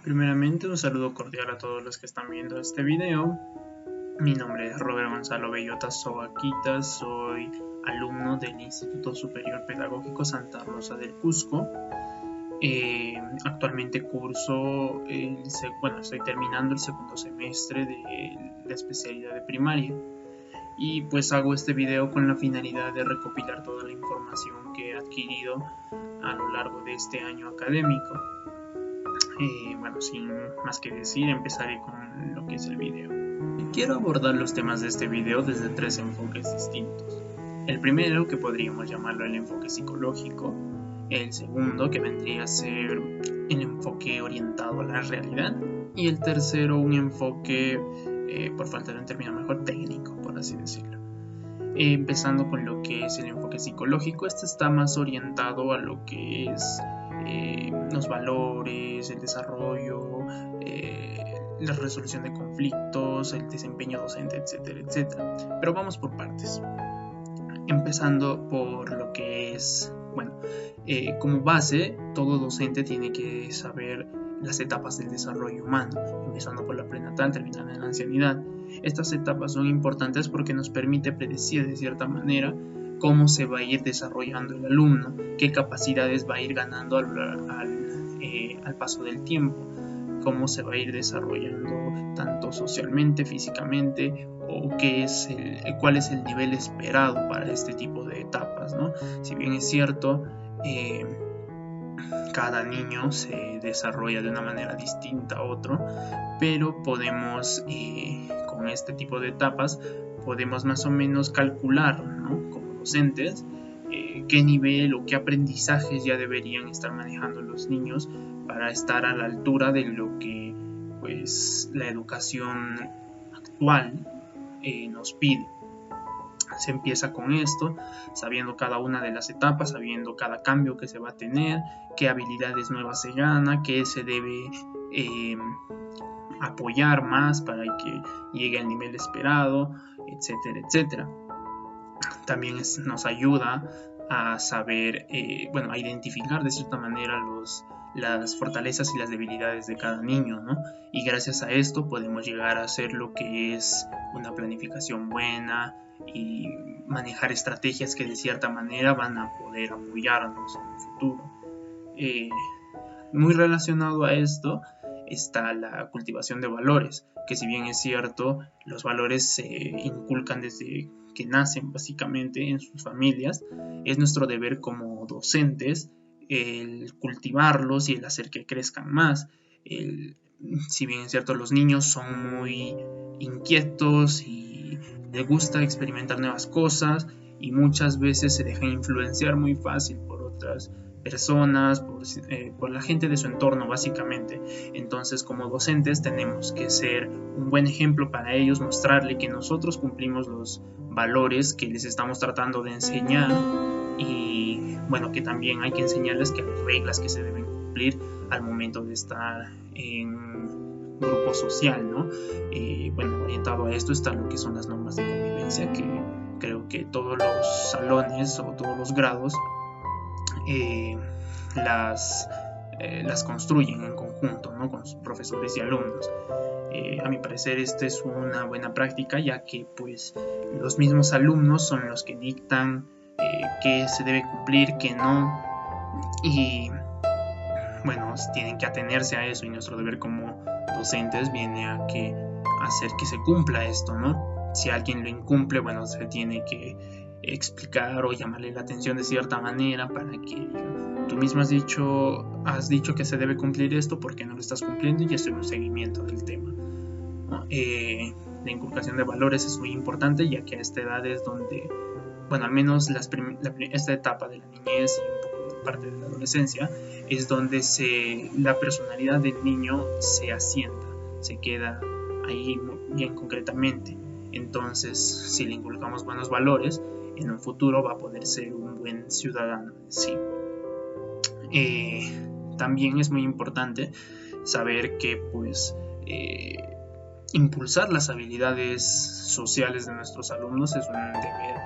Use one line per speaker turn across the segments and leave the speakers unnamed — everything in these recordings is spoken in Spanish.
Primeramente, un saludo cordial a todos los que están viendo este video. Mi nombre es Robert Gonzalo Bellota Sobaquita, soy alumno del Instituto Superior Pedagógico Santa Rosa del Cusco. Actualmente curso, estoy terminando el segundo semestre de la especialidad de primaria. Y pues hago este video con la finalidad de recopilar toda la información que he adquirido a lo largo de este año académico. Sin más que decir, empezaré con lo que es el video. Quiero abordar los temas de este video desde tres enfoques distintos. El primero, que podríamos llamarlo el enfoque psicológico. El segundo, que vendría a ser el enfoque orientado a la realidad. Y el tercero, un enfoque, por falta de un término mejor, técnico, por así decirlo. Empezando con lo que es el enfoque psicológico, este está más orientado a lo que es los valores, el desarrollo, la resolución de conflictos, el desempeño docente, etcétera, etcétera. Pero vamos por partes. Empezando por lo que es, como base, todo docente tiene que saber las etapas del desarrollo humano, empezando por la prenatal, terminando en la ancianidad. Estas etapas son importantes porque nos permite predecir de cierta manera cómo se va a ir desarrollando el alumno, qué capacidades va a ir ganando al paso del tiempo, cómo se va a ir desarrollando tanto socialmente, físicamente, o cuál es el nivel esperado para este tipo de etapas, ¿no? Si bien es cierto, cada niño se desarrolla de una manera distinta a otro, pero podemos, con este tipo de etapas, podemos más o menos calcular, ¿no? Como docentes, qué nivel o qué aprendizajes ya deberían estar manejando los niños para estar a la altura de lo que pues la educación actual nos pide. Se empieza con esto, sabiendo cada una de las etapas, sabiendo cada cambio que se va a tener, qué habilidades nuevas se gana, qué se debe apoyar más para que llegue al nivel esperado, etcétera, etcétera. También nos ayuda a saber, a identificar de cierta manera las fortalezas y las debilidades de cada niño, ¿no? Y gracias a esto podemos llegar a hacer lo que es una planificación buena y manejar estrategias que de cierta manera van a poder apoyarnos en el futuro. Muy relacionado a esto está la cultivación de valores, que si bien es cierto, los valores se inculcan desde que nacen básicamente en sus familias, es nuestro deber como docentes el cultivarlos y el hacer que crezcan más. Si bien es cierto, los niños son muy inquietos y les gusta experimentar nuevas cosas y muchas veces se dejan influenciar muy fácil por otras personas, por la gente de su entorno básicamente. Entonces, como docentes tenemos que ser un buen ejemplo para ellos, mostrarle que nosotros cumplimos los valores que les estamos tratando de enseñar y que también hay que enseñarles que hay reglas que se deben cumplir al momento de estar en grupo social, ¿no? Orientado a esto está lo que son las normas de convivencia, que creo que todos los salones o todos los grados las construyen en conjunto, ¿no? Con sus profesores y alumnos. A mi parecer esta es una buena práctica, ya que pues los mismos alumnos son los que dictan qué se debe cumplir, qué no, y tienen que atenerse a eso, y nuestro deber como docentes viene a hacer que se cumpla esto, ¿no? Si alguien lo incumple, se tiene que explicar o llamarle la atención de cierta manera para que tú mismo has dicho que se debe cumplir esto, porque no lo estás cumpliendo, y esto es un seguimiento del tema, ¿no? La inculcación de valores es muy importante, ya que a esta edad es donde, al menos esta etapa de la niñez y un poco de parte de la adolescencia, es donde la personalidad del niño se asienta, se queda ahí bien concretamente. Entonces, si le inculcamos buenos valores, en un futuro va a poder ser un buen ciudadano. Sí. También es muy importante saber que impulsar las habilidades sociales de nuestros alumnos es un deber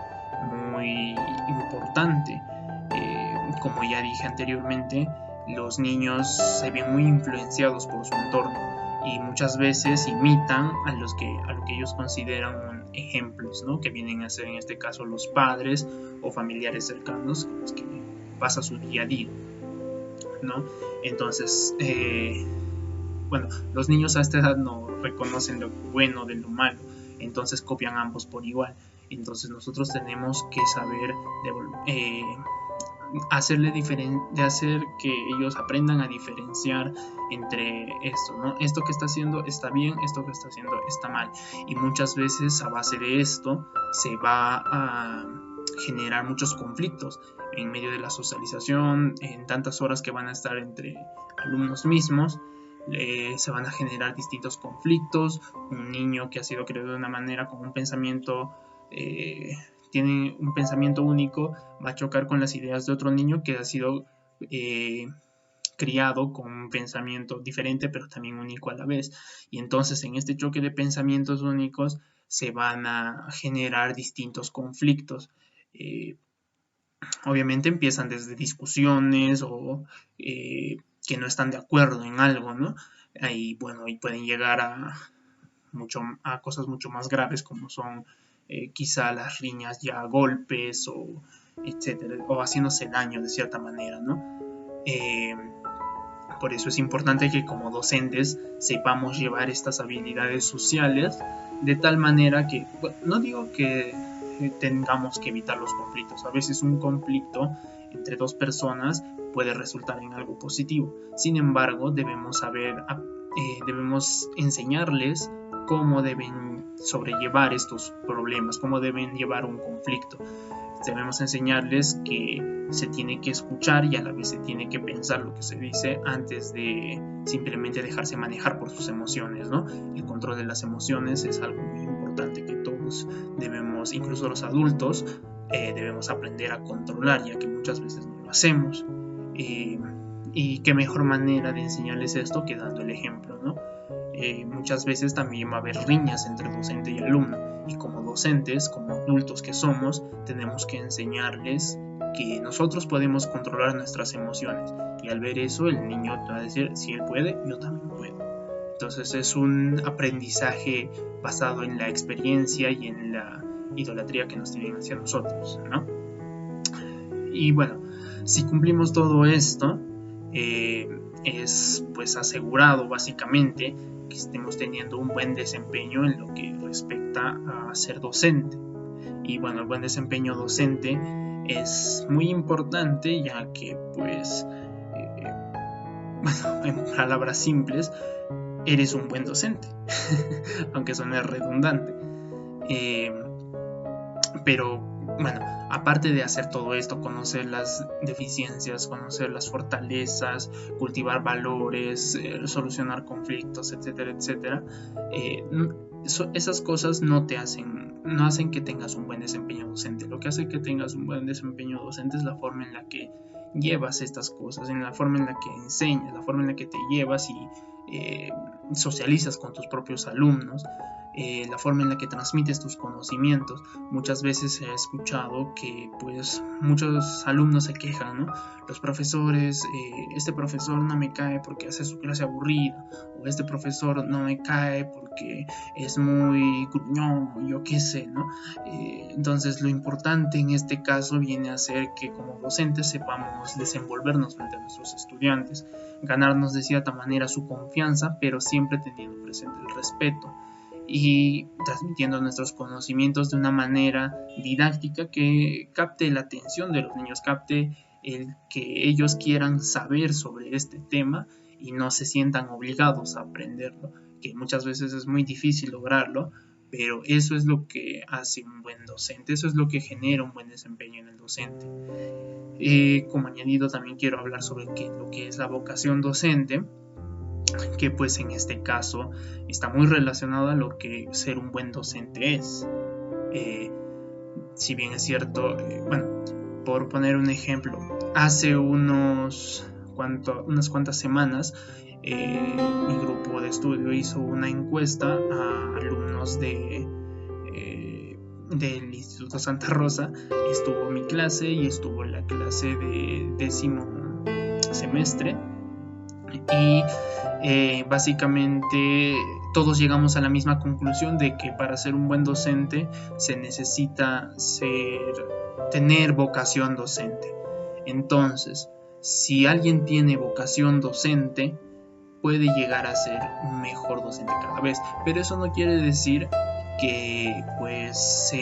muy importante. Como ya dije anteriormente, los niños se ven muy influenciados por su entorno y muchas veces imitan a lo que ellos consideran ejemplos, ¿no? Que vienen a ser en este caso los padres o familiares cercanos con los que pasa su día a día, ¿no? Entonces, bueno, los niños a esta edad no reconocen lo bueno de lo malo, entonces copian ambos por igual. Entonces nosotros tenemos que saber hacer que ellos aprendan a diferenciar entre esto, ¿no? Esto que está haciendo está bien, esto que está haciendo está mal. Y muchas veces a base de esto se va a generar muchos conflictos en medio de la socialización, en tantas horas que van a estar entre alumnos mismos. Se van a generar distintos conflictos. Un niño que ha sido creado de una manera con un pensamiento tiene un pensamiento único, va a chocar con las ideas de otro niño que ha sido criado con un pensamiento diferente pero también único a la vez, y entonces en este choque de pensamientos únicos se van a generar distintos conflictos. Obviamente empiezan desde discusiones o que no están de acuerdo en algo, ¿no? Y bueno, y pueden llegar a cosas mucho más graves como son quizá las riñas ya a golpes o etcétera, o haciéndose daño de cierta manera, ¿no? Por eso es importante que como docentes sepamos llevar estas habilidades sociales de tal manera que, bueno, no digo que tengamos que evitar los conflictos, a veces un conflicto entre dos personas puede resultar en algo positivo, sin embargo debemos enseñarles cómo deben sobrellevar estos problemas, cómo deben llevar un conflicto. Debemos enseñarles que se tiene que escuchar y a la vez se tiene que pensar lo que se dice antes de simplemente dejarse manejar por sus emociones, ¿no? El control de las emociones es algo muy importante que todos debemos, incluso los adultos, debemos aprender a controlar, ya que muchas veces no lo hacemos. Y qué mejor manera de enseñarles esto que dando el ejemplo, ¿no? Muchas veces también va a haber riñas entre docente y alumno, y como docentes, como adultos que somos, tenemos que enseñarles que nosotros podemos controlar nuestras emociones, y al ver eso el niño va a decir, si él puede, yo también puedo. Entonces es un aprendizaje basado en la experiencia y en la idolatría que nos tienen hacia nosotros, ¿no? Y bueno, si cumplimos todo esto, es pues asegurado básicamente que estemos teniendo un buen desempeño en lo que respecta a ser docente. Y bueno, el buen desempeño docente es muy importante, ya que pues bueno, en palabras simples, eres un buen docente aunque suene redundante, pero bueno, aparte de hacer todo esto, conocer las deficiencias, conocer las fortalezas, cultivar valores, solucionar conflictos, etcétera, etcétera, esas cosas no hacen que tengas un buen desempeño docente. Lo que hace que tengas un buen desempeño docente es la forma en la que llevas estas cosas, en la forma en la que enseñas, la forma en la que te llevas y socializas con tus propios alumnos, la forma en la que transmites tus conocimientos. Muchas veces he escuchado que pues muchos alumnos se quejan, ¿no? Los profesores, este profesor no me cae porque hace su clase aburrida, o este profesor no me cae porque es muy gruñón, yo qué sé, ¿no? Entonces lo importante en este caso viene a ser que como docentes sepamos desenvolvernos frente a nuestros estudiantes, ganarnos de cierta manera su confianza, pero siempre teniendo presente el respeto y transmitiendo nuestros conocimientos de una manera didáctica que capte la atención de los niños, capte el que ellos quieran saber sobre este tema y no se sientan obligados a aprenderlo, que muchas veces es muy difícil lograrlo, pero eso es lo que hace un buen docente, eso es lo que genera un buen desempeño en el docente. Como añadido también quiero hablar sobre lo que es la vocación docente, que pues en este caso está muy relacionado a lo que ser un buen docente es. Si bien es cierto, bueno, por poner un ejemplo, hace unas cuantas semanas mi grupo de estudio hizo una encuesta a alumnos del Instituto Santa Rosa. Estuvo mi clase y estuvo la clase de semestre y básicamente todos llegamos a la misma conclusión de que para ser un buen docente se necesita tener vocación docente. Entonces, si alguien tiene vocación docente, puede llegar a ser un mejor docente cada vez, pero eso no quiere decir que pues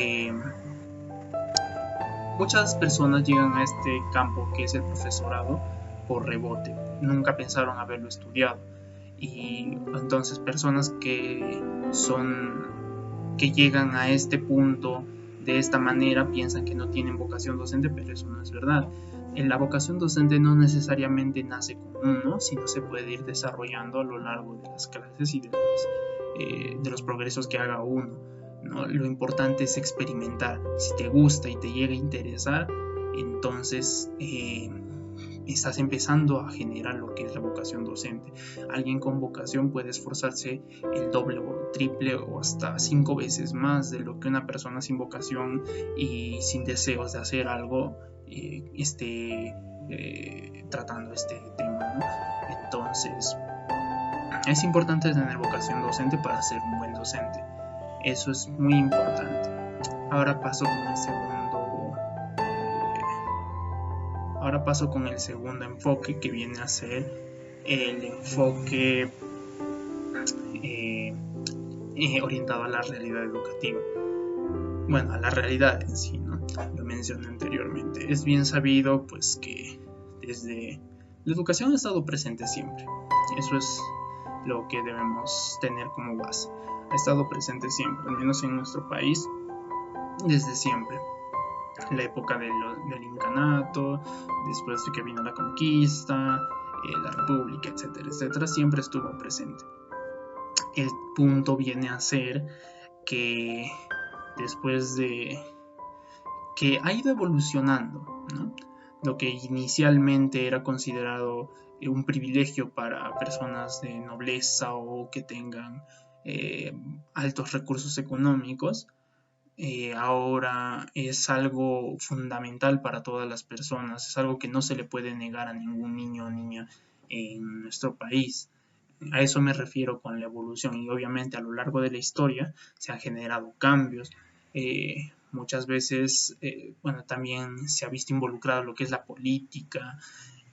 muchas personas llegan a este campo que es el profesorado por rebote, nunca pensaron haberlo estudiado, y entonces personas que llegan a este punto de esta manera piensan que no tienen vocación docente, pero eso no es verdad. La vocación docente no necesariamente nace con uno, sino se puede ir desarrollando a lo largo de las clases y de los progresos que haga uno, ¿no? Lo importante es experimentar. Si te gusta y te llega a interesar, entonces estás empezando a generar lo que es la vocación docente. Alguien con vocación puede esforzarse el doble o triple o hasta 5 veces más de lo que una persona sin vocación y sin deseos de hacer algo esté tratando este tema, ¿no? Entonces es importante tener vocación docente para ser un buen docente. Eso es muy importante. Ahora paso con el segundo enfoque, que viene a ser el enfoque orientado a la realidad educativa. Bueno, a la realidad en sí, ¿no? Lo mencioné anteriormente. Es bien sabido pues que desde la educación ha estado presente siempre. Eso es lo que debemos tener como base. Ha estado presente siempre, al menos en nuestro país, desde siempre. La época del incanato, después de que vino la conquista, la república, etcétera, etcétera, siempre estuvo presente. El punto viene a ser que después de que ha ido evolucionando, ¿no? Lo que inicialmente era considerado un privilegio para personas de nobleza o que tengan altos recursos económicos, ahora es algo fundamental para todas las personas, es algo que no se le puede negar a ningún niño o niña en nuestro país. A eso me refiero con la evolución, y obviamente a lo largo de la historia se han generado cambios. Muchas veces, también se ha visto involucrado lo que es la política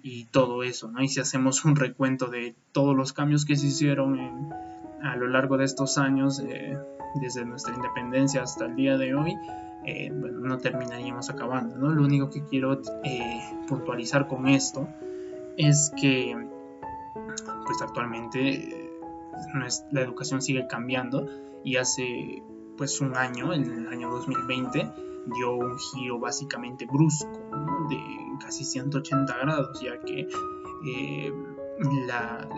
y todo eso, ¿no? Y si hacemos un recuento de todos los cambios que se hicieron a lo largo de estos años, desde nuestra independencia hasta el día de hoy, no terminaríamos acabando, ¿no? Lo único que quiero puntualizar con esto es que pues actualmente la educación sigue cambiando, y hace pues un año, en el año 2020, dio un giro básicamente brusco, ¿no? De casi 180 grados, ya que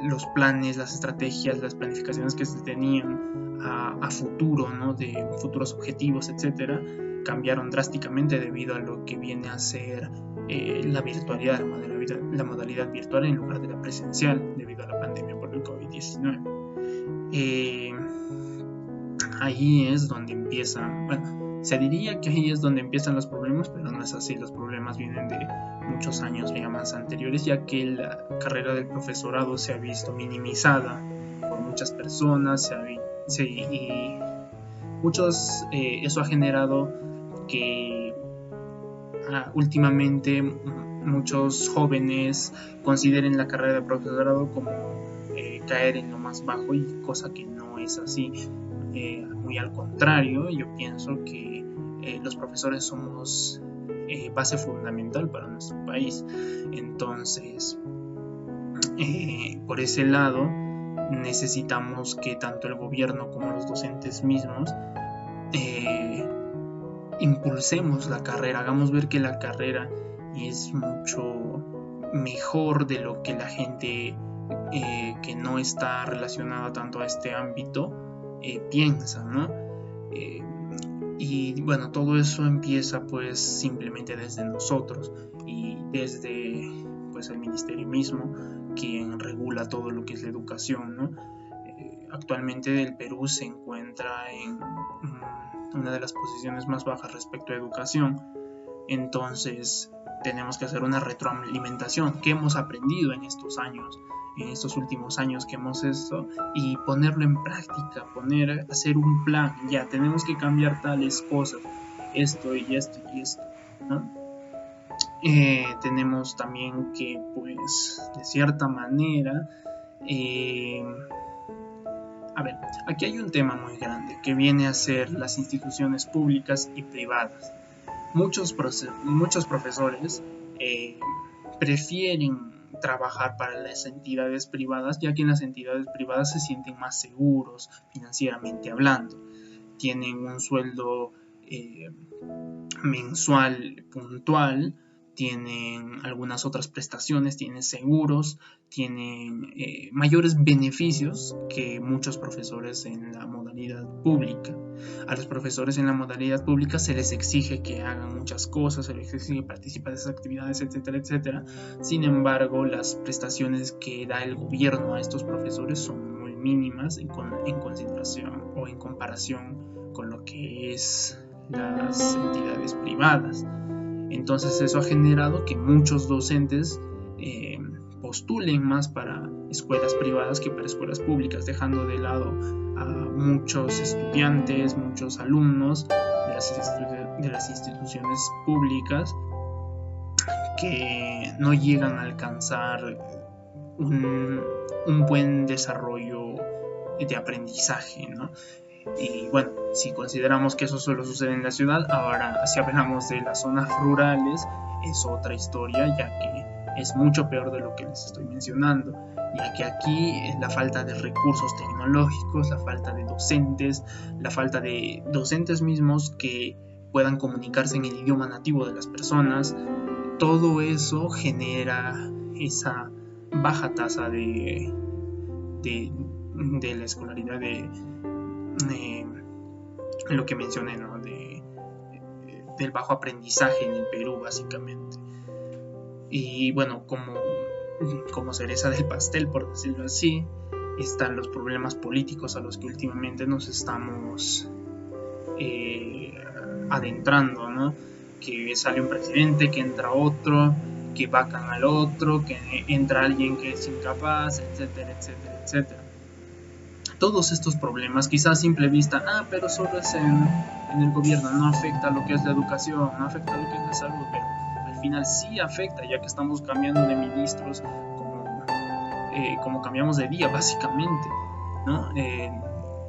los planes, las estrategias, las planificaciones que se tenían a futuro, ¿no? De futuros objetivos, etcétera, cambiaron drásticamente debido a lo que viene a ser la virtualidad, la modalidad virtual en lugar de la presencial, debido a la pandemia por el COVID-19. Ahí es donde se diría que ahí es donde empiezan los problemas, pero no es así. Los problemas vienen de muchos años ya más anteriores, ya que la carrera del profesorado se ha visto minimizada por muchas personas, eso ha generado que últimamente muchos jóvenes consideren la carrera de profesorado como caer en lo más bajo, y cosa que no es así. Muy al contrario, yo pienso que los profesores somos base fundamental para nuestro país. Entonces, por ese lado, necesitamos que tanto el gobierno como los docentes mismos impulsemos la carrera, hagamos ver que la carrera es mucho mejor de lo que la gente que no está relacionada tanto a este ámbito piensa, ¿no? Y bueno, todo eso empieza pues simplemente desde nosotros y desde pues el ministerio mismo, quien regula todo lo que es la educación, ¿no? Actualmente el Perú se encuentra en una de las posiciones más bajas respecto a educación. Entonces tenemos que hacer una retroalimentación. ¿Qué hemos aprendido en estos años, en estos últimos años que hemos hecho? Y ponerlo en práctica, hacer un plan. Ya, tenemos que cambiar tales cosas, esto y esto y esto, ¿no? Tenemos también que, pues, de cierta manera, a ver, aquí hay un tema muy grande que viene a ser las instituciones públicas y privadas. Muchos profesores prefieren trabajar para las entidades privadas, ya que en las entidades privadas se sienten más seguros financieramente hablando. Tienen un sueldo mensual puntual, tienen algunas otras prestaciones, tienen seguros, tienen mayores beneficios que muchos profesores en la modalidad pública. A los profesores en la modalidad pública se les exige que hagan muchas cosas, se les exige participar de esas actividades, etcétera, etcétera. Sin embargo, las prestaciones que da el gobierno a estos profesores son muy mínimas en consideración o en comparación con lo que es las entidades privadas. Entonces eso ha generado que muchos docentes postulen más para escuelas privadas que para escuelas públicas, dejando de lado a muchos estudiantes, muchos alumnos de las instituciones públicas que no llegan a alcanzar un buen desarrollo de aprendizaje, ¿no? Y bueno, si consideramos que eso solo sucede en la ciudad, ahora si hablamos de las zonas rurales es otra historia, ya que es mucho peor de lo que les estoy mencionando, ya que aquí la falta de recursos tecnológicos, la falta de docentes, la falta de docentes mismos que puedan comunicarse en el idioma nativo de las personas, todo eso genera esa baja tasa de la escolaridad, de lo que mencioné, ¿no? Del bajo aprendizaje en el Perú, básicamente. Y bueno, como cereza del pastel, por decirlo así, están los problemas políticos a los que últimamente nos estamos adentrando, ¿no? Que sale un presidente, que entra otro, que vacan al otro, que entra alguien que es incapaz, etcétera, etcétera, etcétera. Todos estos problemas, quizás a simple vista, pero solo es en el gobierno, no afecta a lo que es la educación, no afecta a lo que es la salud, pero al final sí afecta, ya que estamos cambiando de ministros como cambiamos de día, básicamente, ¿no?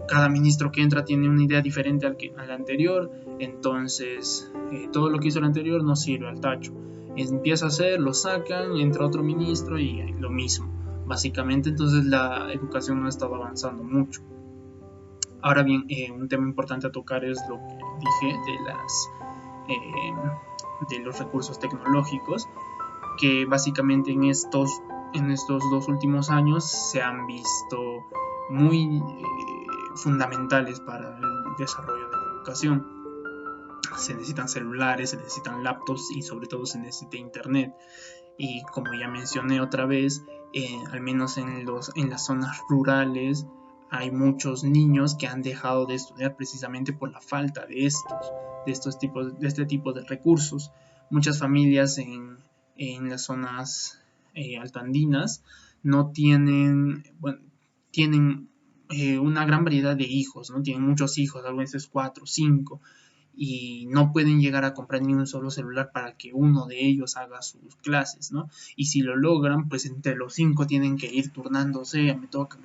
Cada ministro que entra tiene una idea diferente al anterior, entonces todo lo que hizo el anterior no sirve, al tacho. Empieza a hacer, lo sacan, entra otro ministro y lo mismo. Básicamente, entonces la educación no ha estado avanzando mucho. Ahora bien, un tema importante a tocar es lo que dije de los recursos tecnológicos, que básicamente en estos 2 últimos años se han visto muy fundamentales para el desarrollo de la educación. Se necesitan celulares, se necesitan laptops y sobre todo se necesita internet. Y como ya mencioné otra vez, al menos en las zonas rurales hay muchos niños que han dejado de estudiar precisamente por la falta de este tipo de recursos. Muchas familias en las zonas altoandinas no tienen, tienen una gran variedad de hijos, ¿no? Tienen muchos hijos, a veces 4, 5, y no pueden llegar a comprar ni un solo celular para que uno de ellos haga sus clases, ¿no? Y si lo logran, pues entre los 5 tienen que ir turnándose, me toca,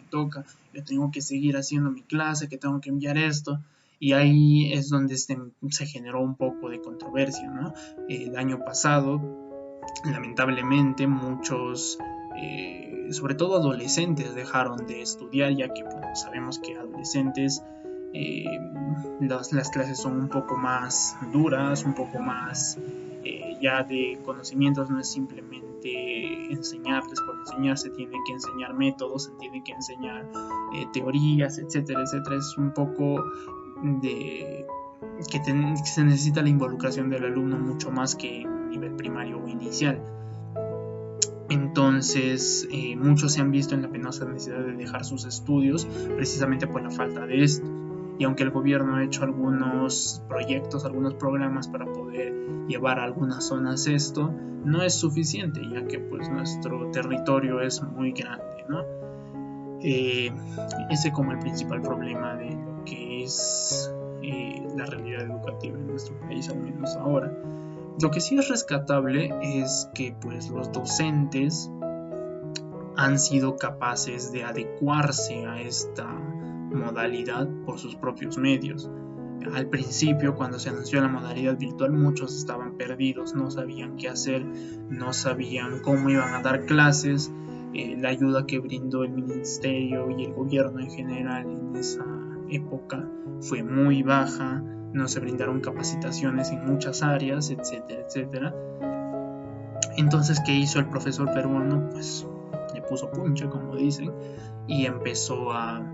yo tengo que seguir haciendo mi clase, que tengo que enviar esto, y ahí es donde se generó un poco de controversia, ¿no? El año pasado, lamentablemente, muchos, sobre todo adolescentes, dejaron de estudiar, ya que pues, sabemos que adolescentes las clases son un poco más duras, un poco más ya de conocimientos, no es simplemente enseñarles por enseñar, se tiene que enseñar métodos, se tiene que enseñar teorías, etcétera, etcétera. Es un poco de que se necesita la involucración del alumno mucho más que en nivel primario o inicial. Entonces muchos se han visto en la penosa necesidad de dejar sus estudios precisamente por la falta de esto. y aunque el gobierno ha hecho algunos proyectos, algunos programas para poder llevar a algunas zonas esto, no es suficiente, ya que pues nuestro territorio es muy grande, ¿no? Ese como el principal problema de lo que es la realidad educativa en nuestro país, al menos ahora. Lo que sí es rescatable es que pues los docentes han sido capaces de adecuarse a esta modalidad por sus propios medios. Al principio, cuando se anunció la modalidad virtual, muchos estaban perdidos, no sabían qué hacer, no sabían cómo iban a dar clases. La ayuda que brindó el ministerio y el gobierno en general en esa época fue muy baja, no se brindaron capacitaciones en muchas áreas, etcétera, etcétera. Entonces, ¿qué hizo el profesor peruano? Pues le puso punche, como dicen, y empezó a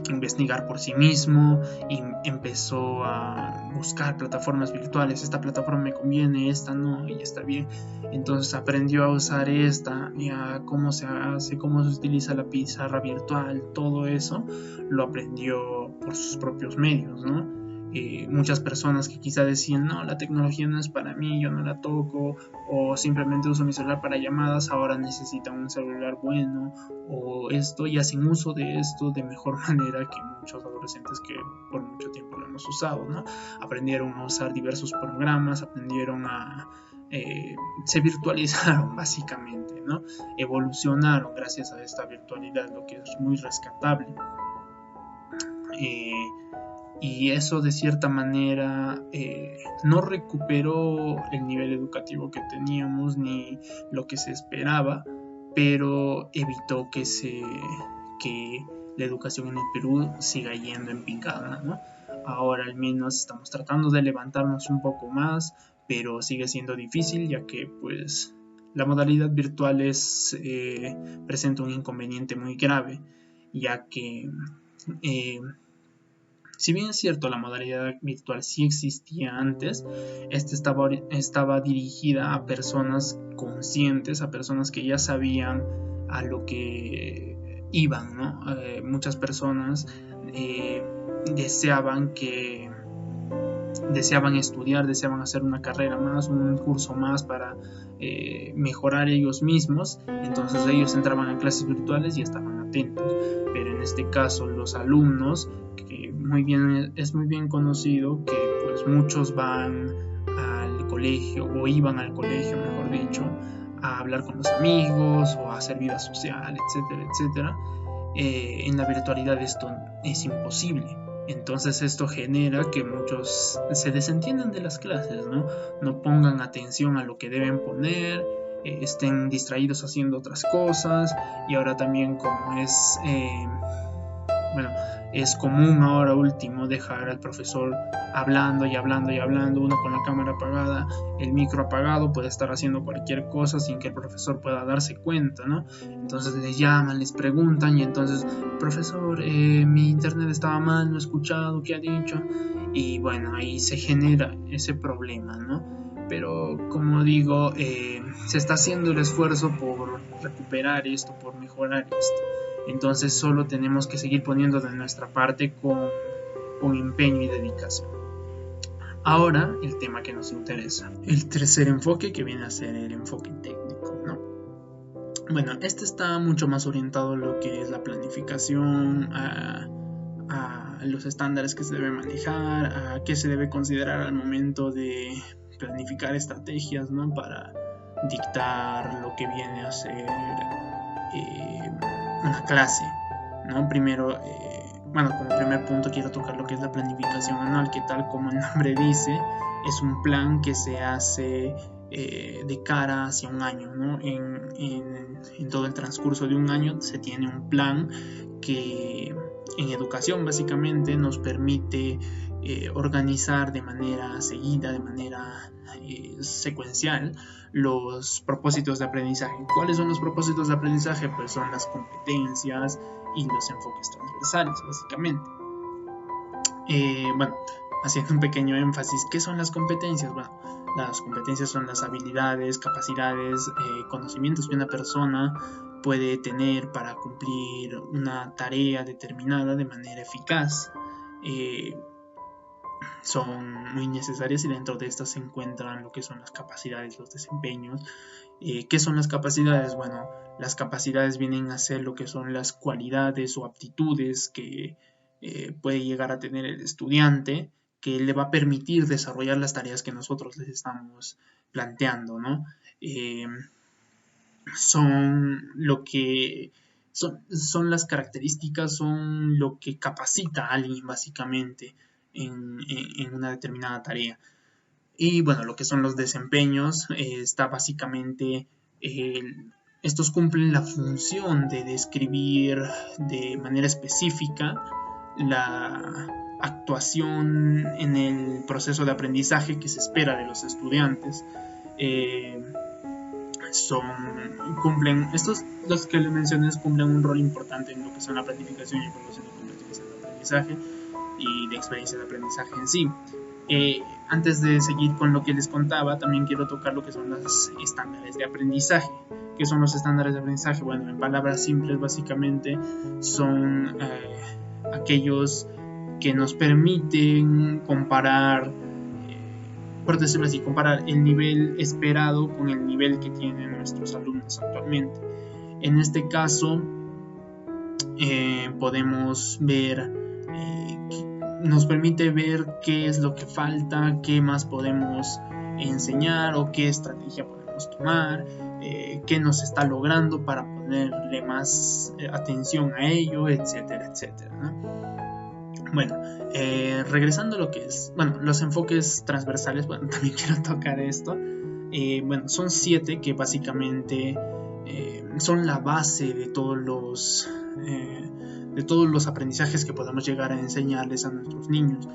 investigar por sí mismo y empezó a buscar plataformas virtuales. Esta plataforma me conviene, esta no, y está bien. Entonces aprendió a usar esta y a cómo se hace, cómo se utiliza la pizarra virtual, todo eso lo aprendió por sus propios medios, ¿no? Muchas personas que quizá decían, no, la tecnología no es para mí, yo no la toco, o simplemente uso mi celular para llamadas, ahora necesitan un celular bueno, o esto, y hacen uso de esto de mejor manera que muchos adolescentes que por mucho tiempo lo hemos usado, ¿no? Aprendieron a usar diversos programas, aprendieron a... se virtualizaron básicamente, ¿no? Evolucionaron gracias a esta virtualidad, lo que es muy rescatable. Y eso de cierta manera no recuperó el nivel educativo que teníamos ni lo que se esperaba, pero evitó que la educación en el Perú siga yendo en picada, ¿no? Ahora al menos estamos tratando de levantarnos un poco más, pero sigue siendo difícil, ya que pues la modalidad virtual presenta un inconveniente muy grave, ya que si bien es cierto, la modalidad virtual sí existía antes, esta estaba dirigida a personas conscientes, a personas que ya sabían a lo que iban, ¿no? Muchas personas deseaban estudiar, deseaban hacer una carrera más, un curso más para mejorar ellos mismos, entonces ellos entraban a clases virtuales y estaban atentos, pero en este caso los alumnos, que es muy bien conocido que pues muchos van al colegio o iban al colegio, mejor dicho, a hablar con los amigos o a hacer vida social, etcétera, etcétera. En la virtualidad esto es imposible. Entonces esto genera que muchos se desentiendan de las clases, ¿no? No pongan atención a lo que deben poner, estén distraídos haciendo otras cosas, y ahora también como es común ahora último dejar al profesor hablando y hablando y hablando, uno con la cámara apagada, el micro apagado, puede estar haciendo cualquier cosa sin que el profesor pueda darse cuenta, ¿no? Entonces les llaman, les preguntan y entonces, profesor, mi internet estaba mal, no he escuchado, ¿qué ha dicho? Y bueno, ahí se genera ese problema, ¿no? Pero como digo, se está haciendo el esfuerzo por recuperar esto, por mejorar esto. Entonces solo tenemos que seguir poniendo de nuestra parte con empeño y dedicación. Ahora el tema que nos interesa, el tercer enfoque, que viene a ser el enfoque técnico, ¿no? Bueno, este está mucho más orientado a lo que es la planificación, a los estándares que se deben manejar, a qué se debe considerar al momento de planificar estrategias, ¿no? Para dictar lo que viene a ser una clase, ¿no? Primero, como primer punto quiero tocar lo que es la planificación anual, que tal como el nombre dice, es un plan que se hace de cara hacia un año, ¿no? En todo el transcurso de un año se tiene un plan que en educación básicamente nos permite organizar de manera seguida, de manera secuencial, los propósitos de aprendizaje. ¿Cuáles son los propósitos de aprendizaje? Pues son las competencias y los enfoques transversales, básicamente. Haciendo un pequeño énfasis, ¿qué son las competencias? Bueno, las competencias son las habilidades, capacidades, conocimientos que una persona puede tener para cumplir una tarea determinada de manera eficaz. son muy necesarias, y dentro de estas se encuentran lo que son las capacidades, los desempeños. ¿Qué son las capacidades? Bueno, las capacidades vienen a ser lo que son las cualidades o aptitudes que puede llegar a tener el estudiante, que le va a permitir desarrollar las tareas que nosotros les estamos planteando, ¿no? Son lo que son las características, son lo que capacita a alguien básicamente en una determinada tarea. Y bueno, lo que son los desempeños, está básicamente, estos cumplen la función de describir de manera específica la actuación en el proceso de aprendizaje que se espera de los estudiantes. Estos, los que les mencioné, cumplen un rol importante en lo que son la planificación y evaluación de competencias de aprendizaje y de experiencia de aprendizaje en sí. Antes de seguir con lo que les contaba, también quiero tocar lo que son los estándares de aprendizaje. ¿Qué son los estándares de aprendizaje? Bueno, en palabras simples, básicamente son aquellos que nos permiten comparar, por decirlo así, comparar el nivel esperado con el nivel que tienen nuestros alumnos actualmente. En este caso, podemos ver, nos permite ver qué es lo que falta, qué más podemos enseñar o qué estrategia podemos tomar, qué nos está logrando para ponerle más atención a ello, etcétera, etcétera, ¿no? Bueno, regresando a lo que es, bueno, los enfoques transversales, bueno, también quiero tocar esto. Bueno, son 7 que básicamente son la base de todos los aprendizajes que podemos llegar a enseñarles a nuestros niños.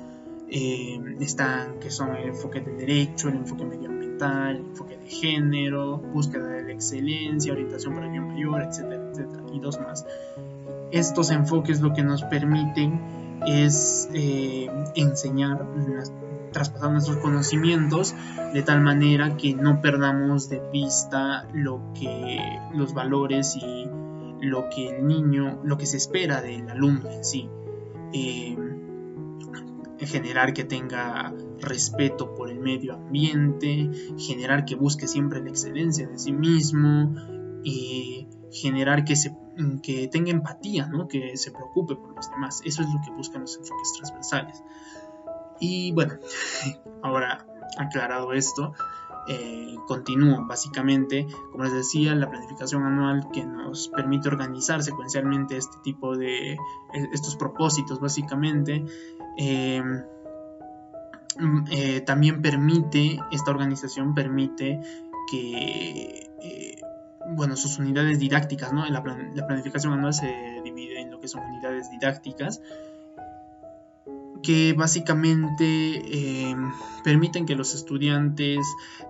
Están, que son el enfoque del derecho, el enfoque medioambiental, el enfoque de género, búsqueda de la excelencia, orientación para el bien mayor, etcétera, etcétera, y 2 más. Estos enfoques lo que nos permiten es enseñar, traspasar nuestros conocimientos de tal manera que no perdamos de vista los valores y lo que el niño, lo que se espera del alumno en sí. Generar que tenga respeto por el medio ambiente, generar que busque siempre la excelencia de sí mismo, y generar que tenga empatía, ¿no? Que se preocupe por los demás. Eso es lo que buscan los enfoques transversales. Y bueno, ahora aclarado esto, continúo. Básicamente, como les decía, la planificación anual que nos permite organizar secuencialmente este tipo de estos propósitos, básicamente, también permite, esta organización permite que bueno, sus unidades didácticas, ¿no? La planificación anual se divide en lo que son unidades didácticas, que básicamente permiten que los estudiantes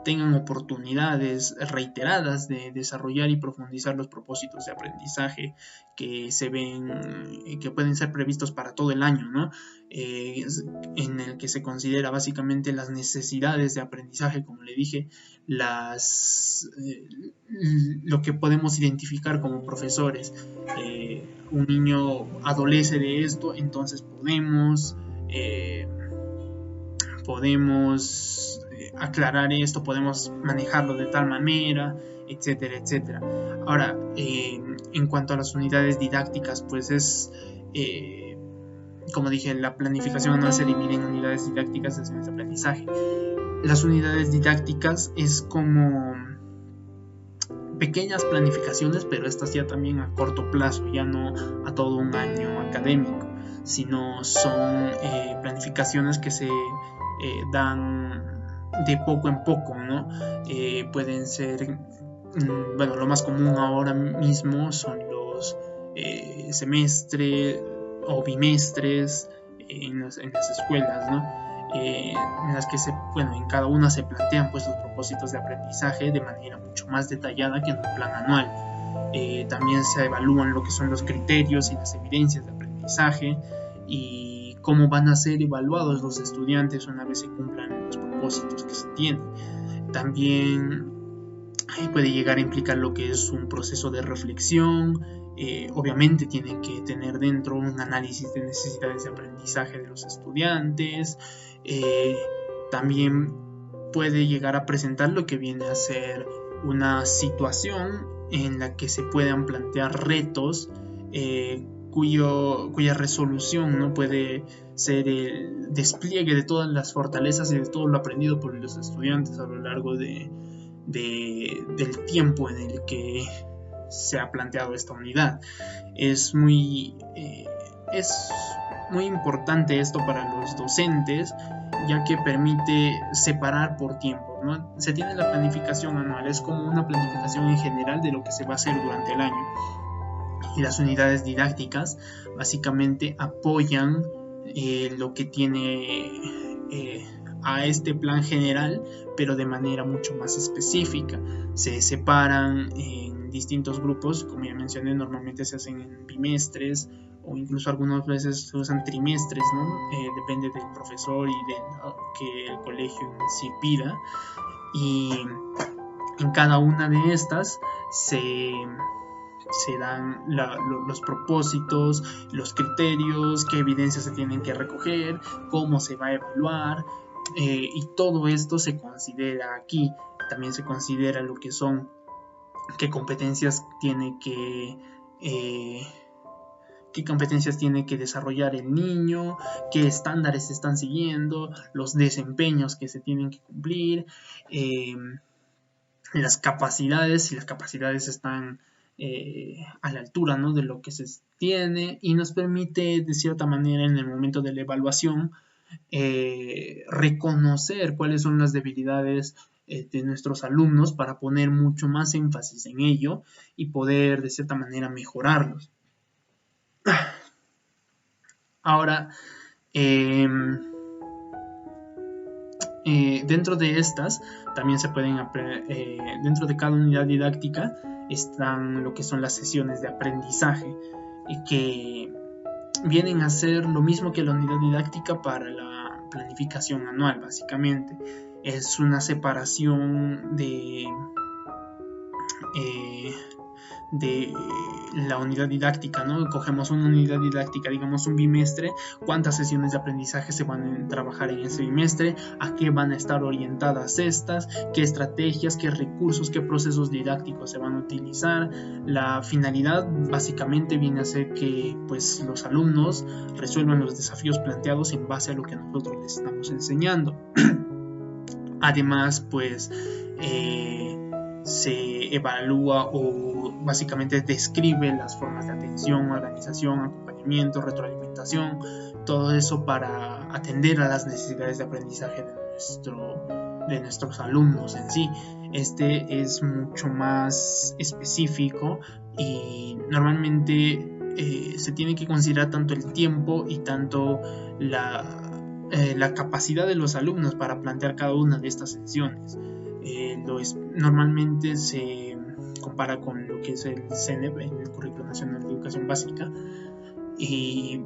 tengan oportunidades reiteradas de desarrollar y profundizar los propósitos de aprendizaje que se ven, que pueden ser previstos para todo el año, ¿no? En el que se considera básicamente las necesidades de aprendizaje, como le dije, lo que podemos identificar como profesores. Un niño adolece de esto, entonces podemos aclarar esto, podemos manejarlo de tal manera, etcétera, etcétera. Ahora, en cuanto a las unidades didácticas, pues es, como dije, la planificación anual se divide en unidades didácticas de sesiones de aprendizaje. Las unidades didácticas es como pequeñas planificaciones, pero estas ya también a corto plazo, ya no a todo un año académico, sino son planificaciones que se dan de poco en poco, ¿no? Pueden ser, bueno, lo más común ahora mismo son los semestres o bimestres en las escuelas, ¿no? En las que en cada una se plantean pues los propósitos de aprendizaje de manera mucho más detallada que en un plan anual. También se evalúan lo que son los criterios y las evidencias de aprendizaje y cómo van a ser evaluados los estudiantes una vez se cumplan los propósitos que se tienen. También puede llegar a implicar lo que es un proceso de reflexión. Obviamente tiene que tener dentro un análisis de necesidades de aprendizaje de los estudiantes. También puede llegar a presentar lo que viene a ser una situación en la que se puedan plantear retos cuya resolución, ¿no?, puede ser el despliegue de todas las fortalezas y de todo lo aprendido por los estudiantes a lo largo del tiempo en el que se ha planteado esta unidad. Es muy importante esto para los docentes, ya que permite separar por tiempo, ¿no? Se tiene la planificación anual, es como una planificación en general de lo que se va a hacer durante el año. Y las unidades didácticas básicamente apoyan lo que tiene a este plan general, pero de manera mucho más específica. Se separan en distintos grupos, como ya mencioné, normalmente se hacen en bimestres o incluso algunas veces se usan trimestres, ¿no? Depende del profesor y de lo que el colegio en sí pida. Y en cada una de estas se dan los propósitos, los criterios, qué evidencias se tienen que recoger, cómo se va a evaluar, y todo esto se considera aquí. También se considera lo que son, qué competencias tiene que desarrollar el niño, qué estándares se están siguiendo, los desempeños que se tienen que cumplir, las capacidades, si las capacidades están a la altura, ¿no?, de lo que se tiene, y nos permite de cierta manera en el momento de la evaluación reconocer cuáles son las debilidades de nuestros alumnos para poner mucho más énfasis en ello y poder de cierta manera mejorarlos. Ahora, dentro de estas también se pueden dentro de cada unidad didáctica están lo que son las sesiones de aprendizaje, que vienen a ser lo mismo que la unidad didáctica para la planificación anual. Básicamente es una separación de la unidad didáctica, ¿no? Cogemos una unidad didáctica, digamos un bimestre, cuántas sesiones de aprendizaje se van a trabajar en ese bimestre, a qué van a estar orientadas estas, qué estrategias, qué recursos, qué procesos didácticos se van a utilizar. La finalidad básicamente viene a ser que pues los alumnos resuelvan los desafíos planteados en base a lo que nosotros les estamos enseñando. Además, pues se evalúa o básicamente describe las formas de atención, organización, acompañamiento, retroalimentación, todo eso para atender a las necesidades de aprendizaje de nuestros alumnos en sí. Este es mucho más específico y normalmente se tiene que considerar tanto el tiempo y tanto la capacidad de los alumnos para plantear cada una de estas sesiones. Normalmente se compara con lo que es el CNEB, el Currículo Nacional de Educación Básica, y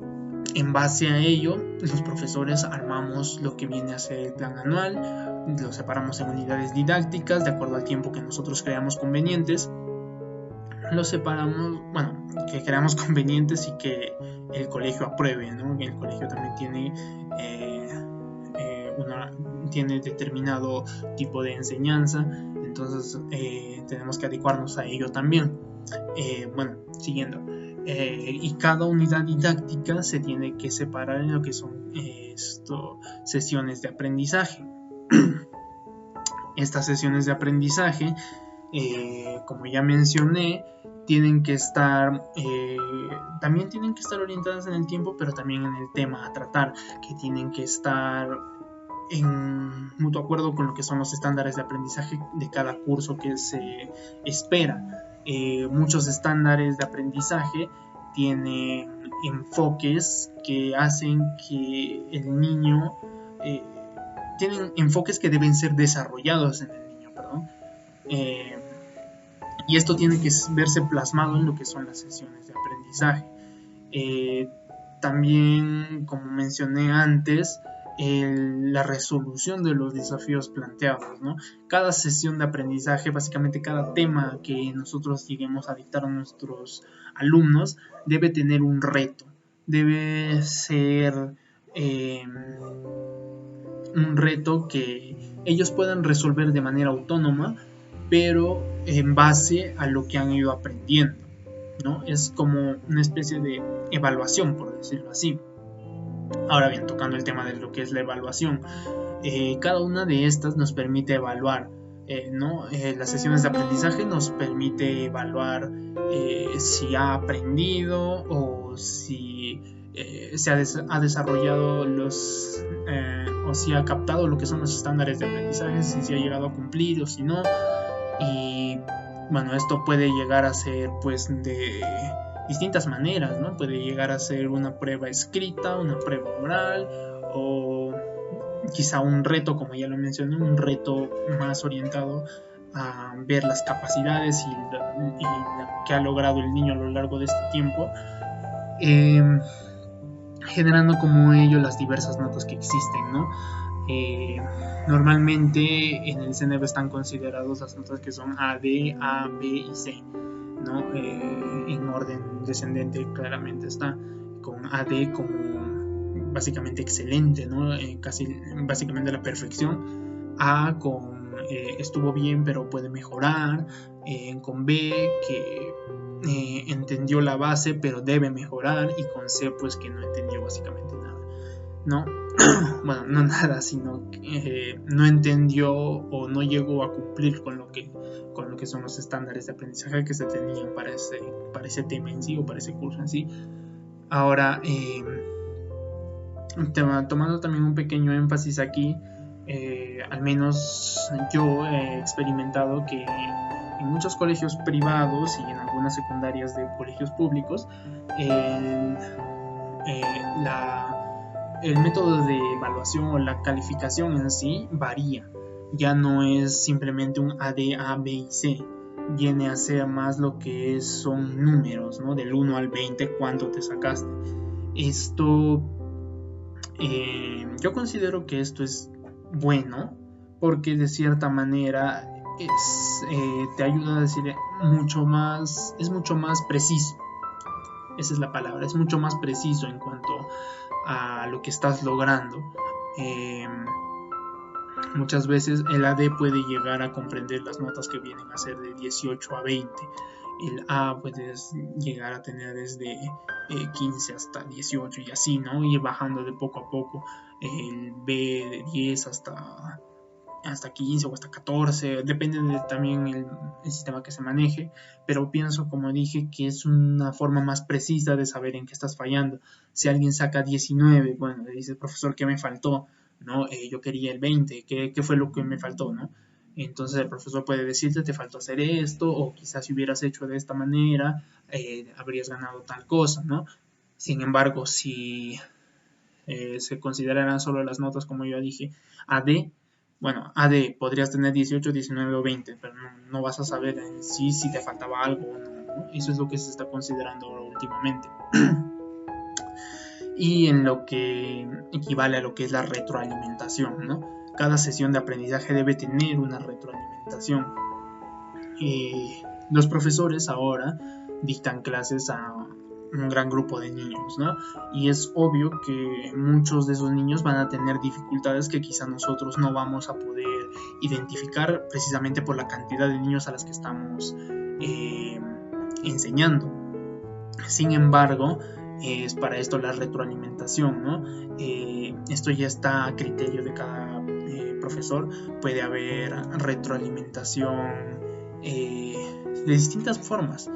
en base a ello los profesores armamos lo que viene a ser el plan anual, lo separamos en unidades didácticas de acuerdo al tiempo que nosotros creamos convenientes, lo separamos, bueno, que creamos convenientes y que el colegio apruebe, ¿no? El colegio también tiene determinado tipo de enseñanza, entonces tenemos que adecuarnos a ello también. Bueno, siguiendo, y cada unidad didáctica se tiene que separar en lo que son sesiones de aprendizaje. Estas sesiones de aprendizaje, como ya mencioné, también tienen que estar orientadas en el tiempo, pero también en el tema a tratar, que tienen que estar en mutuo acuerdo con lo que son los estándares de aprendizaje de cada curso que se espera. Muchos estándares de aprendizaje tienen enfoques que hacen que el niño tienen enfoques que deben ser desarrollados en el niño, y esto tiene que verse plasmado en lo que son las sesiones de aprendizaje. También, como mencioné antes, la resolución de los desafíos planteados, ¿no? Cada sesión de aprendizaje, básicamente cada tema que nosotros lleguemos a dictar a nuestros alumnos, debe tener un reto, debe ser un reto que ellos puedan resolver de manera autónoma, pero en base a lo que han ido aprendiendo, ¿no? Es como una especie de evaluación, por decirlo así. Ahora bien, tocando el tema de lo que es la evaluación, cada una de estas nos permite evaluar, ¿no? Las sesiones de aprendizaje nos permite evaluar si ha aprendido o si ha desarrollado o si ha captado lo que son los estándares de aprendizaje, si se ha llegado a cumplir o si no. Y bueno, esto puede llegar a ser pues de distintas maneras, ¿no? Puede llegar a ser una prueba escrita, una prueba oral, o quizá un reto, como ya lo mencioné, un reto más orientado a ver las capacidades y lo que ha logrado el niño a lo largo de este tiempo, generando como ello las diversas notas que existen, ¿no? Normalmente en el CNV están considerados las notas que son A, D, A, B y C, ¿no? En orden descendente claramente está, con AD como básicamente excelente, ¿no? Casi básicamente la perfección. A con estuvo bien pero puede mejorar, con B que entendió la base pero debe mejorar, y con C pues que no entendió básicamente nada, ¿no? Bueno, no nada, sino que no entendió o no llegó a cumplir con lo que son los estándares de aprendizaje que se tenían para ese tema en sí o para ese curso en sí. Ahora, tomando también un pequeño énfasis aquí, al menos yo he experimentado que en muchos colegios privados y en algunas secundarias de colegios públicos, el método de evaluación o la calificación en sí varía. Ya no es simplemente un AD, A, B y C. Viene a ser más lo que son números, ¿no? Del 1 al 20, ¿cuánto te sacaste? Esto, yo considero que esto es bueno, porque de cierta manera te ayuda a decir es mucho más preciso. Esa es la palabra, es mucho más preciso en cuanto a lo que estás logrando. Muchas veces el AD puede llegar a comprender las notas que vienen a ser de 18 a 20. El A puedes llegar a tener desde 15 hasta 18 y así, ¿no? Ir bajando de poco a poco. El B de 10 hasta 15 o hasta 14, depende también el sistema que se maneje, pero pienso, como dije, que es una forma más precisa de saber en qué estás fallando. Si alguien saca 19, bueno, le dice, profesor, ¿qué me faltó? ¿No? Yo quería el 20, ¿qué fue lo que me faltó? ¿No? Entonces el profesor puede decirte, te faltó hacer esto, o quizás si hubieras hecho de esta manera, habrías ganado tal cosa, ¿no? Sin embargo, si se consideraran solo las notas, como yo dije, AD, bueno, AD podrías tener 18, 19 o 20, pero no vas a saber en sí si te faltaba algo o no. Eso es lo que se está considerando ahora últimamente. Y en lo que equivale a lo que es la retroalimentación, ¿no? Cada sesión de aprendizaje debe tener una retroalimentación. Los profesores ahora dictan clases a un gran grupo de niños, ¿no? Y es obvio que muchos de esos niños van a tener dificultades que quizá nosotros no vamos a poder identificar, precisamente por la cantidad de niños a las que estamos enseñando. Sin embargo, es para esto la retroalimentación, ¿no? Esto ya está a criterio de cada profesor. Puede haber retroalimentación de distintas formas.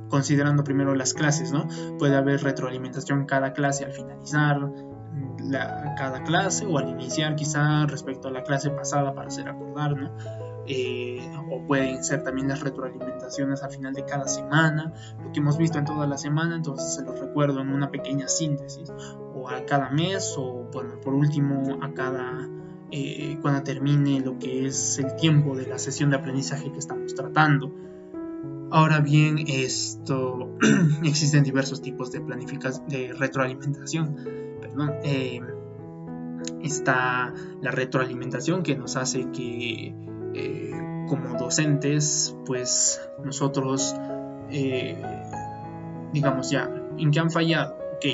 Considerando primero las clases, ¿no? Puede haber retroalimentación cada clase al finalizar cada clase, o al iniciar quizá respecto a la clase pasada para hacer acordar, ¿no? O pueden ser también las retroalimentaciones al final de cada semana, lo que hemos visto en toda la semana, entonces se los recuerdo en una pequeña síntesis, o a cada mes, o bueno, por último a cada cuando termine lo que es el tiempo de la sesión de aprendizaje que estamos tratando. Ahora bien, existen diversos tipos de retroalimentación. está la retroalimentación, que nos hace que como docentes, pues nosotros digamos ya, ¿en qué han fallado? Ok,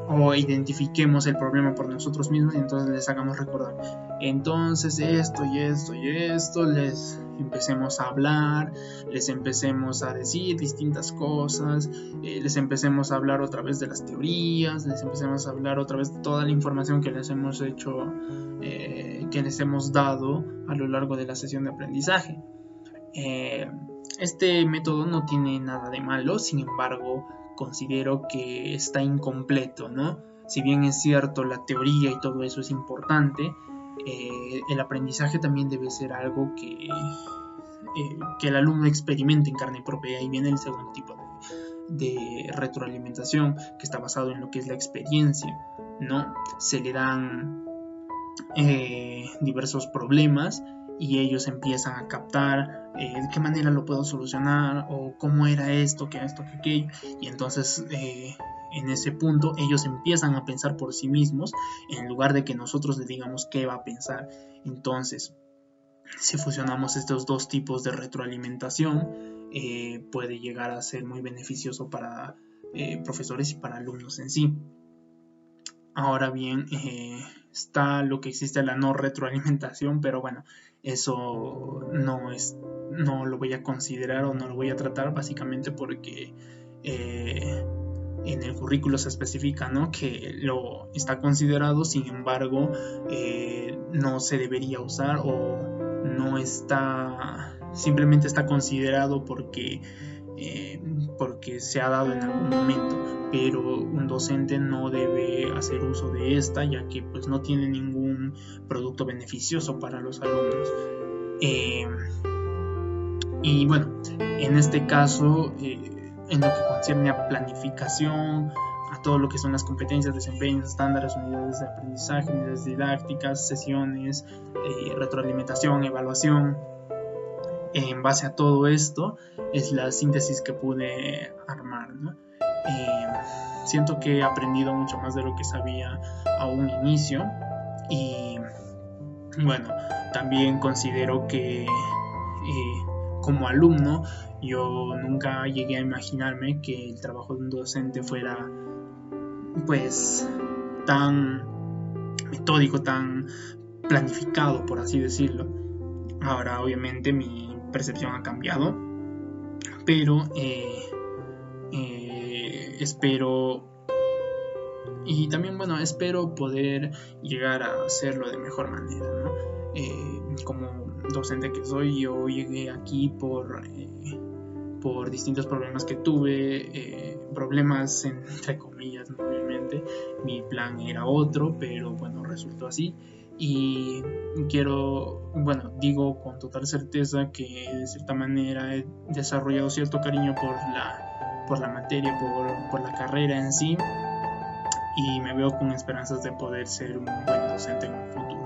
o identifiquemos el problema por nosotros mismos y entonces les hagamos recordar. Entonces esto y esto y esto, les empecemos a hablar, les empecemos a decir distintas cosas, les empecemos a hablar otra vez de las teorías, les empecemos a hablar otra vez de toda la información que les hemos hecho, que les hemos dado a lo largo de la sesión de aprendizaje. Este método no tiene nada de malo, sin embargo, considero que está incompleto, ¿no? Si bien es cierto, la teoría y todo eso es importante, el aprendizaje también debe ser algo que el alumno experimente en carne propia. Ahí viene el segundo tipo de retroalimentación, que está basado en lo que es la experiencia, ¿no? Se le dan diversos problemas y ellos empiezan a captar de qué manera lo puedo solucionar, o cómo era esto, que aquello, y entonces en ese punto ellos empiezan a pensar por sí mismos en lugar de que nosotros les digamos qué va a pensar. Entonces, si fusionamos estos dos tipos de retroalimentación, puede llegar a ser muy beneficioso para profesores y para alumnos en sí. Ahora bien, está lo que existe, la no retroalimentación, pero bueno, eso no lo voy a considerar o no lo voy a tratar, básicamente porque en el currículo se especifica, ¿no?, que lo está considerado, sin embargo no se debería usar, o no está, simplemente está considerado porque se ha dado en algún momento, pero un docente no debe hacer uso de esta, ya que pues no tiene ningún producto beneficioso para los alumnos. Y bueno, en este caso, en lo que concierne a planificación, a todo lo que son las competencias, desempeños, estándares, unidades de aprendizaje, unidades didácticas, sesiones, retroalimentación, evaluación, en base a todo esto es la síntesis que pude armar, ¿no? Siento que he aprendido mucho más de lo que sabía a un inicio, y bueno, también considero que como alumno yo nunca llegué a imaginarme que el trabajo de un docente fuera pues tan metódico, tan planificado, por así decirlo. Ahora obviamente mi percepción ha cambiado, pero espero, y también bueno, espero poder llegar a hacerlo de mejor manera, ¿no? Como docente que soy, yo llegué aquí por distintos problemas que tuve, problemas entre comillas, ¿no? Obviamente mi plan era otro, pero bueno, resultó así. Y digo con total certeza que de cierta manera he desarrollado cierto cariño por la materia, por la carrera en sí, y me veo con esperanzas de poder ser un buen docente en un futuro.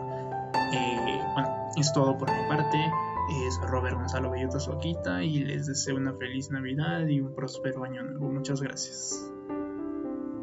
Bueno, es todo por mi parte. Es Robert Gonzalo Bellota Soquita, y les deseo una feliz Navidad y un próspero año nuevo. Muchas gracias.